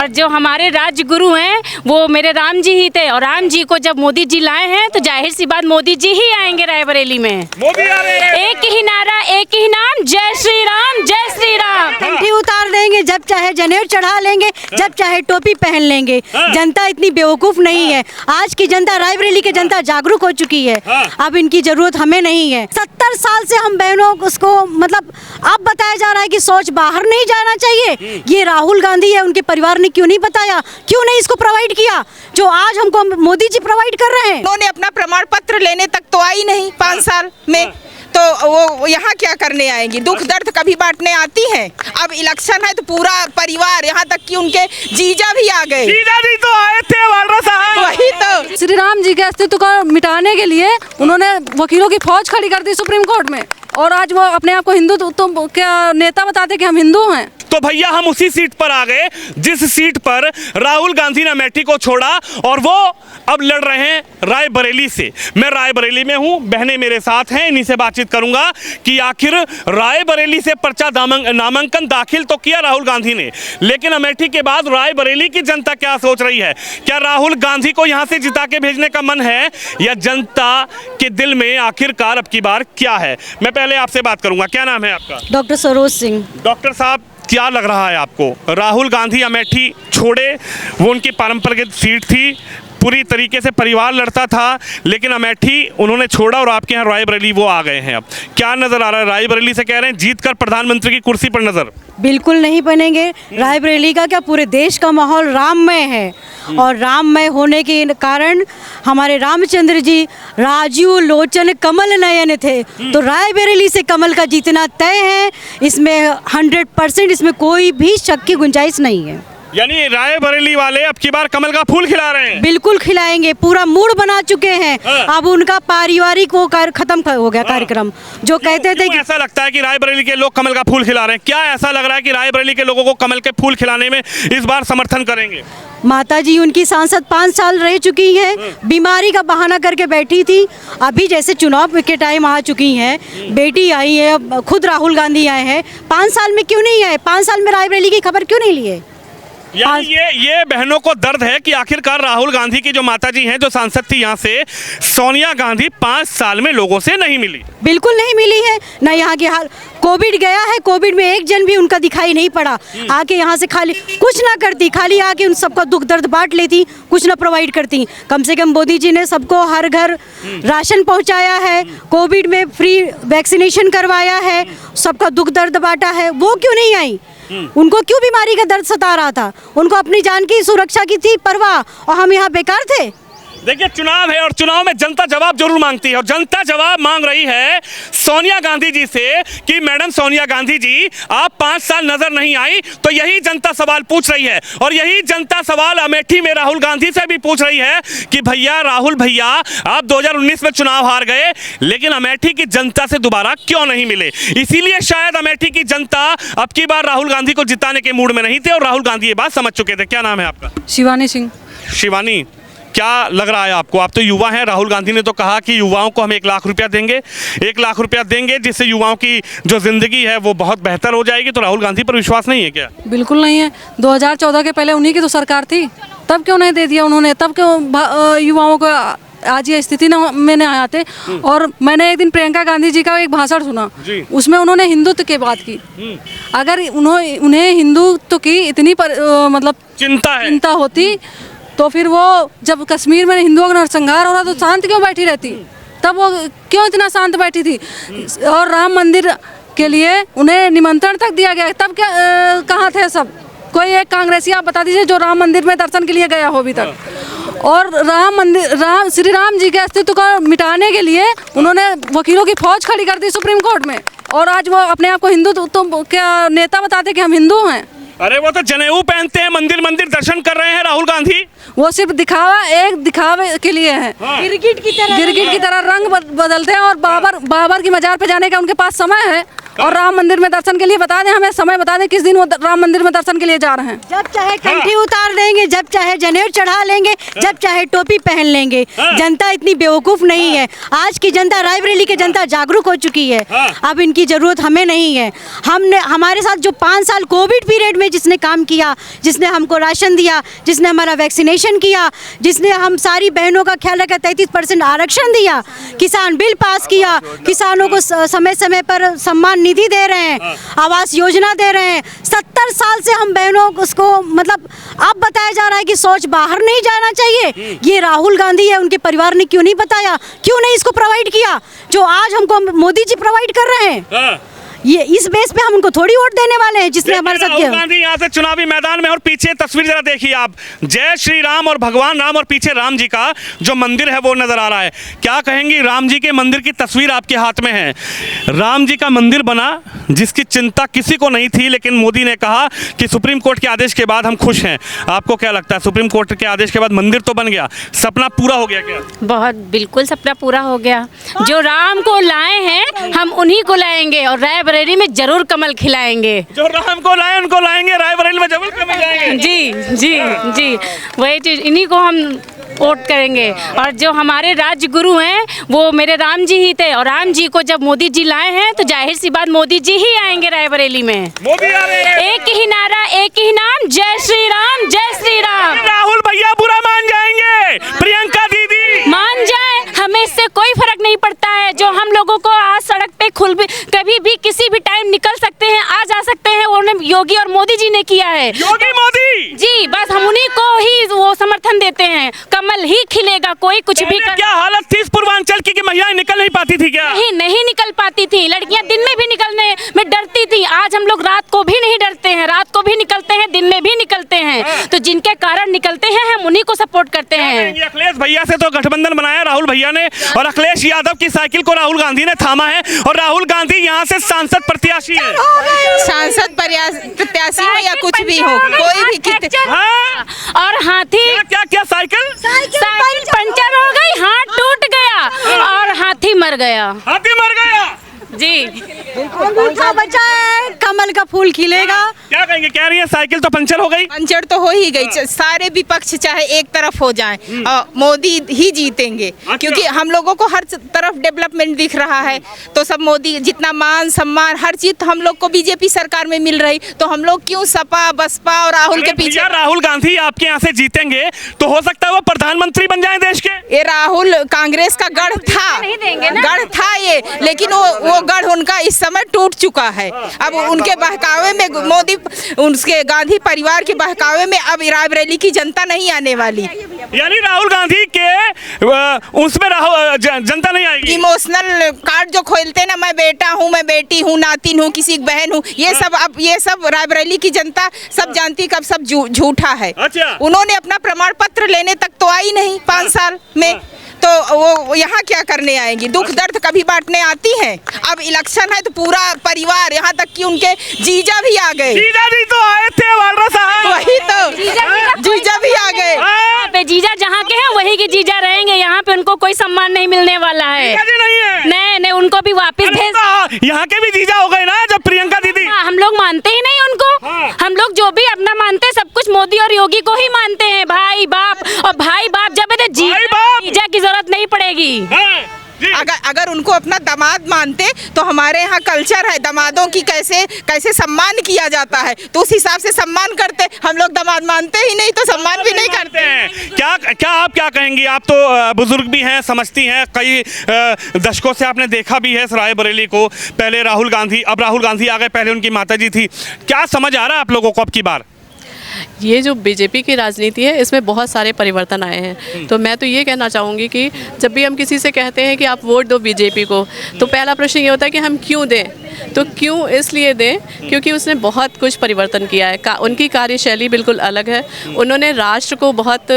और जो हमारे राजगुरु हैं वो मेरे राम जी ही थे, और राम जी को जब मोदी जी लाए हैं तो जाहिर सी बात मोदी जी ही आएंगे रायबरेली में। मोदी आ रहे हैं। एक ही नारा, एक ही नाम, जय श्री राम, जय श्री राम। कंठी उतार देंगे, जब चाहे जनेऊ चढ़ा लेंगे, जब चाहे टोपी पहन लेंगे। जनता इतनी बेवकूफ नहीं है। आज की जनता, रायबरेली की जनता जागरूक हो चुकी है। अब इनकी जरूरत हमें नहीं है। 70 साल से हम बहनों उसको मतलब अब बताया जा रहा है कि शौच बाहर नहीं जाना चाहिए। ये राहुल गांधी है, उनके परिवार ने क्यों नहीं बताया, क्यों नहीं इसको प्रोवाइड किया जो आज हमको मोदी जी प्रोवाइड कर रहे हैं। उन्होंने अपना प्रमाण पत्र लेने तक तो आई नहीं 5 साल में, तो वो यहाँ क्या करने आएंगी? दुख दर्द कभी बांटने आती हैं। अब इलेक्शन है तो पूरा परिवार, यहाँ तक कि उनके जीजा भी आ गए। जीजा जी तो आए थे वालरा साहब। वही तो श्री राम जी के अस्तित्व को मिटाने के लिए उन्होंने वकीलों की फौज खड़ी कर दी सुप्रीम कोर्ट में, और आज वो अपने आप को हिंदू तो क्या नेता बताते कि हम हिंदू हैं। तो भैया हम उसी सीट पर आ गए जिस सीट पर राहुल गांधी ने अमेठी को छोड़ा, और वो अब लड़ रहे हैं रायबरेली से। मैं रायबरेली में हूं, बहनें मेरे साथ हैं, इन्हीं से बातचीत करूंगा कि आखिर रायबरेली से पर्चा नामांकन दाखिल तो किया राहुल गांधी ने, लेकिन अमेठी के बाद रायबरेली की जनता क्या सोच रही है? क्या राहुल गांधी को यहां से जिता के भेजने का मन है, या जनता के दिल में आखिरकार अब की बार क्या है? मैं पहले आपसे बात करूंगा, क्या नाम है आपका? डॉक्टर सरोज सिंह। डॉक्टर साहब, क्या लग रहा है आपको? राहुल गांधी अमेठी छोड़े, वो उनकी पारंपरिक सीट थी, पूरी तरीके से परिवार लड़ता था, लेकिन अमेठी उन्होंने छोड़ा और आपके यहाँ रायबरेली वो आ गए हैं। अब क्या नजर आ रहा है? रायबरेली से कह रहे हैं जीतकर प्रधानमंत्री की कुर्सी पर नजर। बिल्कुल नहीं बनेंगे। रायबरेली का क्या, पूरे देश का माहौल राममय है, और राममय होने के कारण हमारे रामचंद्र जी राजीव लोचन कमल नयन थे, तो रायबरेली से कमल का जीतना तय है। इसमें 100% इसमें कोई भी शक की गुंजाइश नहीं है। यानी रायबरेली वाले अब की बार कमल का फूल खिला रहे हैं। बिल्कुल खिलाएंगे, पूरा मूड बना चुके हैं। अब उनका पारिवारिक वो खत्म हो गया कार्यक्रम, जो कहते थे कि ऐसा लगता है कि रायबरेली के लोग कमल का फूल खिला रहे हैं। क्या ऐसा लग रहा है कि रायबरेली के लोगों को कमल के फूल खिलाने में इस बार समर्थन करेंगे? माताजी उनकी सांसद 5 साल रह चुकी हैं, बीमारी का बहाना करके बैठी थी। अभी जैसे चुनाव के टाइम आ चुकी हैं, बेटी आई है, खुद राहुल गांधी आए हैं, 5 साल में क्यों नहीं आए? 5 साल में रायबरेली की खबर क्यों नहीं लिए? यानी ये बहनों को दर्द है कि आखिरकार राहुल गांधी की जो माताजी हैं, जो सांसद थी यहाँ से, सोनिया गांधी 5 साल में लोगों से नहीं मिली। बिल्कुल नहीं मिली है ना। यहाँ की हाल, कोविड गया है, कोविड में एक जन भी उनका दिखाई नहीं पड़ा। आके यहाँ से खाली कुछ ना करती, खाली आके उन सबका दुख दर्द बांट लेती, कुछ ना प्रोवाइड करती। कम से कम मोदी जी ने सबको हर घर राशन पहुँचाया है, कोविड में फ्री वैक्सीनेशन करवाया है, सबका दुख दर्द बांटा है। वो क्यों नहीं आई? उनको क्यों बीमारी का दर्द सता रहा था? उनको अपनी जान की सुरक्षा की थी परवाह, और हम यहाँ बेकार थे। देखिए, चुनाव है और चुनाव में जनता जवाब जरूर मांगती है, और जनता जवाब मांग रही है सोनिया गांधी जी से कि मैडम सोनिया गांधी जी, आप 5 साल नजर नहीं आई। तो यही जनता सवाल पूछ रही है, और यही जनता सवाल अमेठी में राहुल गांधी से भी पूछ रही है कि भैया, राहुल भैया, आप 2019 में चुनाव हार गए, लेकिन अमेठी की जनता से दोबारा क्यों नहीं मिले? इसीलिए शायद अमेठी की जनता अब की बार राहुल गांधी को जिताने के मूड में नहीं थे, और राहुल गांधी ये बात समझ चुके थे। क्या नाम है आपका? शिवानी सिंह। शिवानी, क्या लग रहा है आपको? आप तो युवा हैं, राहुल गांधी ने तो कहा कि युवाओं को हम 1 लाख रुपया देंगे, 1 लाख रुपया देंगे जिससे युवाओं की जो जिंदगी है वो बहुत बेहतर हो जाएगी। तो राहुल गांधी पर विश्वास नहीं है क्या? बिल्कुल नहीं है। 2014 के पहले उन्हीं की तो सरकार थी, तब क्यों नहीं दे दिया उन्होंने? तब क्यों युवाओं को आज ये स्थिति में नहीं आते? और मैंने एक दिन प्रियंका गांधी जी का एक भाषण सुना, उसमें उन्होंने हिंदुत्व की बात की। अगर उन्हें हिंदुत्व की इतनी मतलब चिंता होती, तो फिर वो जब कश्मीर में हिंदुओं का नरसंहार हो रहा तो शांत क्यों बैठी रहती? तब वो क्यों इतना शांत बैठी थी? और राम मंदिर के लिए उन्हें निमंत्रण तक दिया गया, तब क्या कहाँ थे सब? कोई एक कांग्रेसी आप बता दीजिए जो राम मंदिर में दर्शन के लिए गया हो अभी तक। और श्री राम जी के अस्तित्व को मिटाने के लिए उन्होंने वकीलों की फौज खड़ी कर दी सुप्रीम कोर्ट में, और आज वो अपने आप को हिंदू तो क्या नेता बताते कि हम हिंदू हैं। अरे वो तो जनेऊ पहनते हैं, मंदिर दर्शन कर रहे हैं राहुल गांधी। वो सिर्फ दिखावे के लिए है। गिरगिट की तरह रंग बदलते हैं, और बाबर की मजार पे जाने का उनके पास समय है, और राम मंदिर में दर्शन के लिए बता दें, हमें समय बता दें किस दिन वो राम मंदिर में दर्शन के लिए जा रहे हैं। जब चाहे कंठी उतार देंगे, जब चाहे जनेऊ चढ़ा लेंगे, जब चाहे टोपी पहन लेंगे। जनता इतनी बेवकूफ नहीं है। आज की जनता, रायबरेली की जनता जागरूक हो चुकी है। अब इनकी जरूरत हमें नहीं है। हमने, हमारे साथ जो 5 साल कोविड पीरियड में जिसने काम किया, जिसने हमको राशन दिया, जिसने हमारा वैक्सीनेशन किया, जिसने हम सारी बहनों का ख्याल रखा, 33% आरक्षण दिया, किसान बिल पास किया, किसानों को समय समय पर सम्मान निधि दे रहे हैं, आवास योजना दे रहे हैं। 70 साल से हम बहनों को उसको मतलब अब बताया जा रहा है कि शौच बाहर नहीं जाना चाहिए। ये राहुल गांधी है, उनके परिवार ने क्यों नहीं बताया, क्यों नहीं इसको प्रोवाइड किया, जो आज हमको मोदी जी प्रोवाइड कर रहे हैं। ये इस बेस पे हम उनको थोड़ी वोट देने वाले हैं जिसने हमारे साथ किया। राहुल गांधी यहाँ से चुनावी मैदान में, और पीछे तस्वीर जरा देखिए आप, जय श्री राम और भगवान राम, और पीछे राम जी का जो मंदिर है वो नजर आ रहा है। क्या कहेंगी, राम जी के मंदिर की तस्वीर आपके हाथ में है। राम जी का मंदिर बना जिसकी चिंता किसी को नहीं थी, लेकिन मोदी ने कहा कि सुप्रीम कोर्ट के आदेश के बाद हम खुश हैं। आपको क्या लगता है, सुप्रीम कोर्ट के आदेश के बाद मंदिर तो बन गया, सपना पूरा हो गया क्या? बहुत बिल्कुल सपना पूरा हो गया। जो राम को लाए हैं हम उन्हीं को लाएंगे, और रायबरेली में जरूर कमल खिलाएंगे। जो राम को लाए उनको लाएंगे, रायबरेली में जरूर कमल जाएंगे। जी जी जी, वही चीज, इन्हीं को हम वोट करेंगे। और जो हमारे राज्य गुरु हैं वो मेरे राम जी ही थे, और राम जी को जब मोदी जी लाए हैं तो जाहिर सी बात मोदी जी ही आएंगे रायबरेली में। मोदी आ रहे हैं। एक ही नारा, एक ही नाम, जय श्री राम, जय श्री राम। राहुल भैया बुरा मान जाएंगे, प्रियंका दीदी मान जाए, हमें इससे कोई फर्क नहीं पड़ता है। जो हम लोगों को आज सड़क पे कभी भी किसी भी टाइम निकल सकते हैं, आ जा सकते हैं, वो योगी और मोदी जी ने किया है। योगी मोदी जी, बस हम उन्हीं को ही वो समर्थन देते हैं। कमल ही खिलेगा, कोई कुछ भी क्या हालत थी इस पूर्वांचल की कि महिलाएं निकल नहीं पाती थी क्या? नहीं निकल पाती थी। लड़कियां दिन में भी निकलने में डरती थी। आज हम लोग रात को भी नहीं डरते हैं, रात को भी निकलते हैं, दिन में भी निकलते हैं। तो जिनके कारण निकलते हैं हम उन्हीं को सपोर्ट करते हैं। अखिलेश भैया से तो गठबंधन बनाया राहुल भैया ने, और अखिलेश यादव की साइकिल को राहुल गांधी ने थामा है, और राहुल गांधी यहाँ से सांसद प्रत्याशी है। सांसद प्रत्याशी हो या कुछ भी हो, कोई भी हाँ? और हाथी क्या क्या साइकिल पंचर हो गई, हाथ टूट गया, और हाथी मर गया। हाथी मर गया जी। अंगूठा बचा है, कमल का फूल खिलेगा। क्या कहेंगे, कह रही है साइकिल तो पंचर हो गई। पंचर तो हो ही गई। सारे विपक्ष चाहे एक तरफ हो जाएं, मोदी ही जीतेंगे। क्योंकि हम लोगों को हर तरफ डेवलपमेंट दिख रहा है, तो सब मोदी, जितना मान सम्मान हर चीज हम लोग को बीजेपी सरकार में मिल रही, तो हम लोग क्यों सपा बसपा और राहुल के पीछे। राहुल गांधी आपके यहाँ से जीतेंगे तो हो सकता है वो प्रधानमंत्री बन जाए देश के। ये राहुल कांग्रेस का गढ़ था, गढ़ था ये, लेकिन वो गढ़ उनका इस समय टूट चुका है। अब उनके बहकावे में मोदी, उसके गांधी परिवार के बहकावे में अब रायबरेली की जनता नहीं आने वाली। यानी राहुल गांधी के उसमें जनता नहीं आएगी। इमोशनल कार्ड जो खोलते ना, मैं बेटा हूँ, मैं बेटी हूँ, नातिन हूँ, किसी की बहन हूँ, ये सब अब ये सब रायबरेली की जनता सब जानती कब सब झूठा है। अच्छा। उन्होंने अपना प्रमाण पत्र लेने तक तो आई नहीं 5 साल में, तो वो यहाँ क्या करने आएंगी। दुख दर्द कभी बांटने आती हैं। अब इलेक्शन है तो पूरा परिवार, यहाँ तक कि उनके जीजा भी आ गए। जीजा जी तो आए थे वालरा साहब। वही तो जीजा भी आ गए। पे जीजा जहाँ के हैं वही के जीजा रहेंगे। यहाँ पे उनको कोई सम्मान नहीं मिलने वाला है। नहीं, उनको भी वापस भेज। यहाँ के भी जीजा हो गए ना जब प्रियंका दीदी। हम लोग मानते ही नहीं उनको। हम लोग जो भी अपना मानते हैं सब कुछ मोदी और योगी को ही मानते हैं। भाई बाप, और भाई बाप जब जीजा की जरूरत नहीं पड़ेगी। अगर उनको अपना दामाद मानते तो हमारे यहाँ कल्चर है दामादों की कैसे सम्मान किया जाता है, तो उस हिसाब से सम्मान करते। हम लोग दामाद मानते ही नहीं तो सम्मान भी नहीं करते हैं। क्या आप क्या कहेंगी? आप तो बुजुर्ग भी हैं, समझती हैं, कई दशकों से आपने देखा भी है रायबरेली को। पहले राहुल गांधी, अब राहुल गांधी आ गए, पहले उनकी माताजी थी। क्या समझ आ रहा है आप लोगों को अब की बार? ये जो बीजेपी की राजनीति है इसमें बहुत सारे परिवर्तन आए हैं। तो मैं तो ये कहना चाहूँगी कि जब भी हम किसी से कहते हैं कि आप वोट दो बीजेपी को, तो पहला प्रश्न ये होता है कि हम क्यों दें। तो क्यों इसलिए दें क्योंकि उसने बहुत कुछ परिवर्तन किया है। उनकी कार्यशैली बिल्कुल अलग है। उन्होंने राष्ट्र को बहुत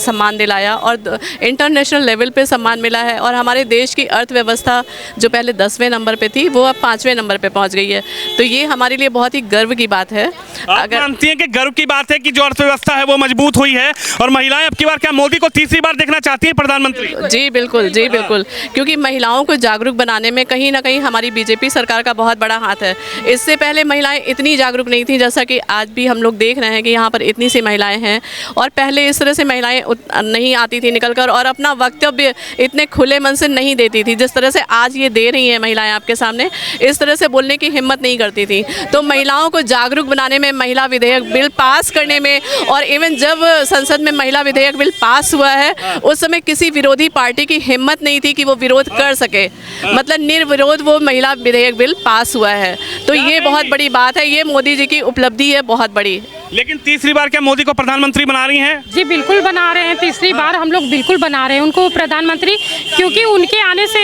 सम्मान दिलाया और इंटरनेशनल लेवल पे सम्मान मिला है। और हमारे देश की अर्थव्यवस्था जो पहले 10वें नंबर पे थी वो अब 5वें नंबर पे पहुंच गई है। तो ये हमारे लिए बहुत ही गर्व की बात है। आप मानती हैं कि गर्व की बात है कि जो अर्थव्यवस्था है वो मजबूत हुई है, और महिलाएं अब की बार क्या मोदी को तीसरी बार देखना चाहती हैं प्रधानमंत्री? जी बिल्कुल, जी बिल्कुल, क्योंकि महिलाओं को जागरूक बनाने में कहीं ना कहीं हमारी बीजेपी सरकार का बहुत बड़ा हाथ है। इससे पहले महिलाएं इतनी जागरूक नहीं थी जैसा कि आज भी हम लोग देख रहे हैं कि यहाँ पर इतनी सी महिलाएं हैं। और पहले इस तरह से महिलाएं नहीं आती थी निकल कर और अपना वक्तव्य इतने खुले मन से नहीं देती थी जिस तरह से आज ये दे रही हैं महिलाएं आपके सामने। इस तरह से बोलने की हिम्मत नहीं करती थी। तो महिलाओं को जागरूक बनाने में, महिला विधेयक बिल पास करने में, और इवन जब संसद में महिला विधेयक बिल पास हुआ है उस समय किसी विरोधी पार्टी की हिम्मत नहीं थी कि वो विरोध कर सके। मतलब निर्विरोध वो महिला विधेयक बिल पास हुआ है। तो ये बहुत बड़ी बात है, ये मोदी जी की उपलब्धि है बहुत बड़ी। लेकिन तीसरी बार क्या मोदी को प्रधानमंत्री बना रही हैं? जी बिल्कुल बना रहे हैं, तीसरी बार हम लोग बिल्कुल बना रहे हैं उनको प्रधानमंत्री, क्योंकि उनके आने से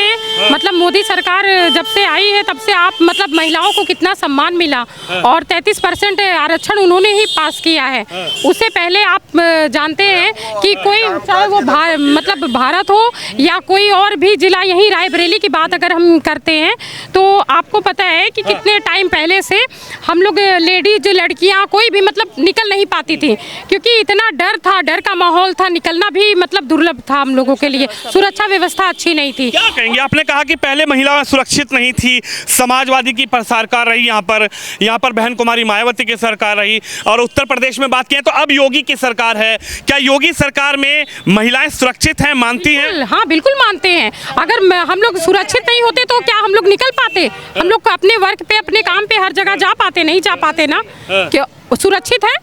मतलब मोदी सरकार जब से आई है तब से आप मतलब महिलाओं को कितना सम्मान मिला और 33% आरक्षण उन्होंने ही पास किया है। उससे पहले आप जानते हैं कि कोई चाहे वो मतलब भारत हो या कोई और भी जिला, यहीं रायबरेली की बात अगर हम करते हैं तो आपको पता है कि कितने टाइम पहले से हम लोग लेडीज, लड़कियां कोई भी मतलब निकल नहीं पाती थी, क्योंकि इतना डर था, डर का माहौल था, निकलना भी मतलब दुर्लभ था हम लोगों के लिए, सुरक्षा व्यवस्था अच्छी नहीं थी। क्या कहेंगे? आपने कहा कि पहले महिला सुरक्षित नहीं थी, समाजवादी की सरकार रही, यहाँ पर बहन कुमारी मायावती की सरकार रही, और उत्तर प्रदेश में बात करें तो अब योगी की सरकार है। क्या योगी सरकार में महिलाएं सुरक्षित हैं, मानती हैं? हाँ बिल्कुल मानते हैं। अगर हम लोग सुरक्षित नहीं होते तो क्या हम लोग निकल पाते? हम लोग अपने वर्क पे, अपने काम पे हर जगह जा पाते? नहीं जा पाते ना। क्या सुरक्षित है?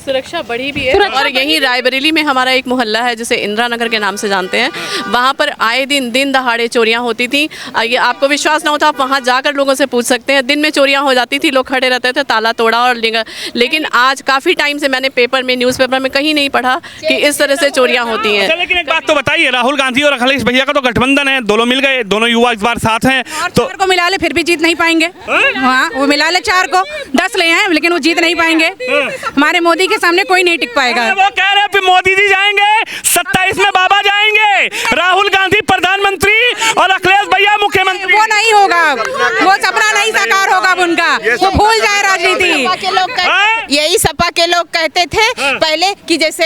सुरक्षा बढ़ी भी है। और यहीं रायबरेली में हमारा एक मोहल्ला है जिसे इंदिरा नगर के नाम से जानते हैं, वहाँ पर आए दिन दहाड़े चोरियाँ होती थी। ये आपको विश्वास ना हो तो आप वहाँ जाकर लोगों से पूछ सकते हैं। दिन में चोरियाँ हो जाती थी, लोग खड़े रहते थे, ताला तोड़ा और लेकिन आज काफ़ी टाइम से मैंने पेपर में, न्यूज़पेपर में कहीं नहीं पढ़ा कि इस तरह से चोरियाँ होती हैं। लेकिन एक बात तो बताइए, राहुल गांधी और अखिलेश भैया का तो गठबंधन है, दोनों मिल गए, दोनों युवा इस बार साथ हैं, तो 4 को मिला ले फिर भी जीत नहीं पाएंगे। हाँ, वो मिला ले 4 को, 10 ले आए लेकिन वो जीत नहीं पाएंगे। हमारे मोदी के सामने कोई नहीं टिक पाएगा। वो कह रहे हैं मोदी जी जाएंगे, 27 में बाबा जाएंगे, राहुल गांधी प्रधानमंत्री और अखिलेश भैया मुख्यमंत्री। वो नहीं होगा, वो सपना नहीं साकार होगा उनका, वो भूल जाए राजनीति। यही सपा के लोग कहते थे पहले कि जैसे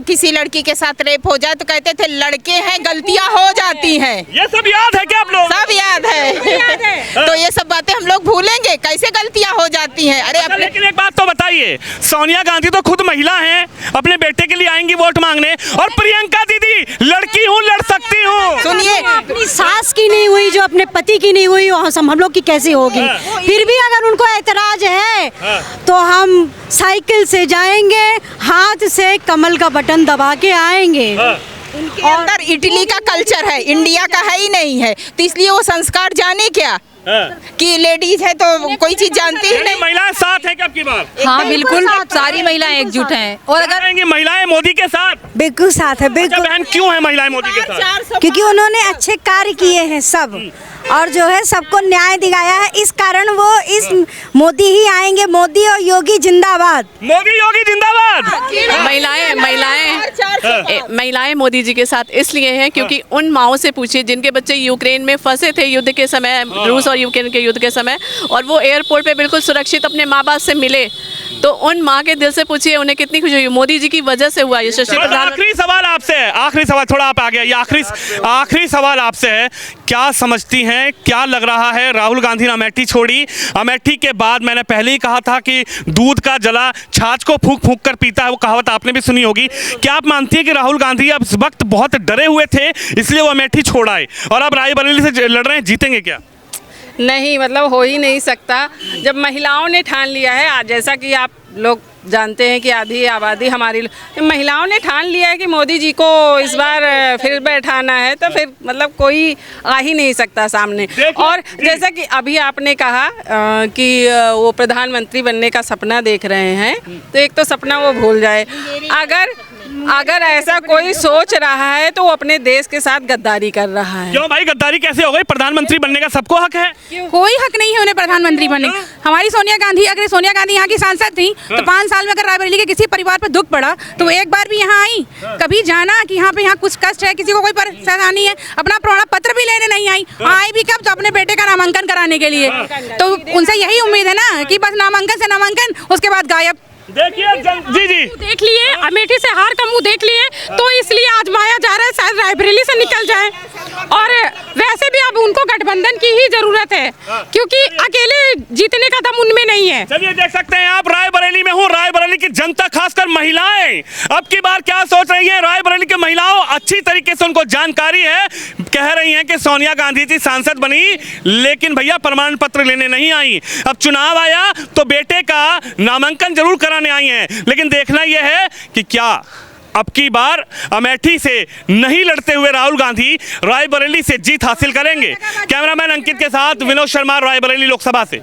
किसी लड़की के साथ रेप हो जाए तो कहते थे लड़के हैं, गलतियां हो जाती हैं। ये सब याद है क्या आप लोग? सब याद है। तो ये सब बातें हम लोग भूलेंगे? कैसे गलतियां हो जाती हैं? अरे लेकिन एक बात तो बताइए, सोनिया गांधी तो खुद महिला हैं, अपने बेटे के लिए आएंगी वोट मांगने, और प्रियंका दीदी लड़की हूँ, लड़ सकती हूँ। सुनिए, अपनी सास की नहीं हुई, जो अपने पति की नहीं हुई, हम लोग की कैसे होगी? फिर भी अगर उनको ऐतराज है तो हम साइकिल से जाएंगे, हाथ से कमल का बटन दबा के आएंगे। उनके अंदर इटली का कल्चर है, इंडिया का है ही नहीं है, तो इसलिए वो संस्कार जाने क्या कि लेडीज है तो कोई चीज जानती ही नहीं। महिलाएं साथ हैं क्या आपकी बात? हाँ बिल्कुल, सारी महिलाएं एकजुट हैं। और अगर कहेंगे महिलाएं मोदी के साथ? बिल्कुल साथ है, बिल्कुल। बहन क्यों है महिलाएं मोदी के साथ? क्योंकि उन्होंने अच्छे कार्य किए हैं सब, और जो है सबको न्याय दिलाया है, इस कारण वो इस मोदी ही आएंगे। मोदी और योगी जिंदाबाद, मोदी योगी जिंदाबाद। महिलाएं मोदी जी के साथ इसलिए हैं क्योंकि उन माओं से पूछिए जिनके बच्चे यूक्रेन में फंसे थे युद्ध के समय, रूस और यूक्रेन के युद्ध के समय, और वो एयरपोर्ट पे बिल्कुल सुरक्षित अपने माँ बाप से मिले, तो उन माँ के दिल से पूछिए उन्हें कितनी खुशी हुई। मोदी जी की वजह से हुआ ये। आखिरी सवाल आपसे है, आखिरी सवाल, थोड़ा आप आगे आइए। आखिरी सवाल आपसे है, क्या समझती हैं, क्या लग रहा है? राहुल गांधी ने अमेठी छोड़ी, अमेठी के बाद मैंने पहले ही कहा था कि दूध का जला छाछ को फूंक फूंक कर पीता है, वो कहावत आपने भी सुनी होगी। क्या आप मानती हैं कि राहुल गांधी अब इस वक्त बहुत डरे हुए थे इसलिए वो अमेठी छोड़ आए और अब रायबरेली से लड़ रहे हैं, जीतेंगे क्या? नहीं, मतलब हो ही नहीं सकता जब महिलाओं ने ठान लिया है। आज जैसा कि आप लोग जानते हैं कि आधी आबादी हमारी महिलाओं ने ठान लिया है कि मोदी जी को इस बार फिर बैठाना है, तो फिर मतलब कोई आ ही नहीं सकता सामने। और जैसा कि अभी आपने कहा कि वो प्रधानमंत्री बनने का सपना देख रहे हैं, तो एक तो सपना वो भूल जाए। अगर ऐसा कोई सोच रहा है तो वो अपने देश के साथ गद्दारी कर रहा है। क्यों भाई, गद्दारी कैसे हो गई? प्रधानमंत्री बनने का सबको हक है। कोई हक नहीं है उन्हें प्रधानमंत्री बनने। हमारी सोनिया गांधी, अगर सोनिया गांधी यहाँ की सांसद थी तो 5 साल में अगर रायबरेली के किसी परिवार पर दुख पड़ा तो वो एक बार भी यहाँ आई? कभी जाना कि यहाँ कुछ कष्ट है, किसी को कोई परेशानी है? अपना प्रमाण पत्र भी लेने नहीं आई। आई भी कब? तो अपने बेटे का नामांकन कराने के लिए। तो उनसे यही उम्मीद है ना कि बस नामांकन से नामांकन, उसके बाद गायब। देखिए जी जी देख लिए, अमेठी से हार का मुंह देख लिए, तो इसलिए आजमाया जा रहा है शायद रायबरेली से निकल जाए। और वैसे भी अब उनको गठबंधन की ही जरूरत है, क्योंकि अकेले जीतने का दम उनमें नहीं है। चलिए देख सकते हैं आप, रायबरेली में हूँ। रायबरेली की जनता, खासकर महिलाएं अब की बार क्या सोच रही हैं। रायबरेली की महिलाओं अच्छी तरीके से उनको जानकारी है, कह रही हैं कि सोनिया गांधी जी सांसद बनी, लेकिन भैया प्रमाण पत्र लेने नहीं आई। अब चुनाव आया तो बेटे का नामांकन जरूर कराने आई हैं, लेकिन देखना यह है कि क्या अब की बार अमेठी से नहीं लड़ते हुए राहुल गांधी रायबरेली से जीत हासिल करेंगे। कैमरामैन अंकित के साथ विनोद शर्मा, रायबरेली लोकसभा से।